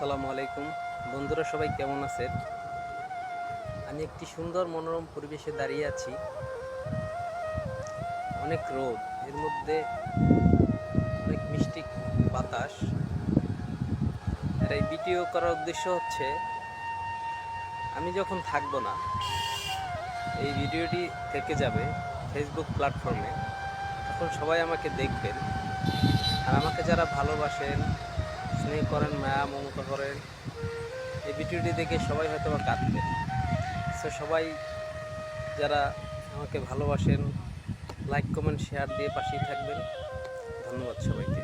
আসসালামু আলাইকুম বন্ধুরা, সবাই কেমন আছেন? আমি একটি সুন্দর মনোরম পরিবেশে দাঁড়িয়ে আছি। অনেক রোদ, এর মধ্যে অনেক মিষ্টি বাতাস। আর এই ভিডিও করার উদ্দেশ্য হচ্ছে, আমি যখন থাকবো না, এই ভিডিওটি থেকে যাবে ফেসবুক প্ল্যাটফর্মে। তখন সবাই আমাকে দেখবেন, আর আমাকে যারা ভালোবাসেন, স্নেহ করেন, মায়া মমতা করেন, এই ভিডিওটি দেখে সবাই হয়তো বা কাঁদবেন। সো সবাই যারা আমাকে ভালোবাসেন, লাইক কমেন্ট শেয়ার দিয়ে পাশেই থাকবেন। ধন্যবাদ সবাইকে।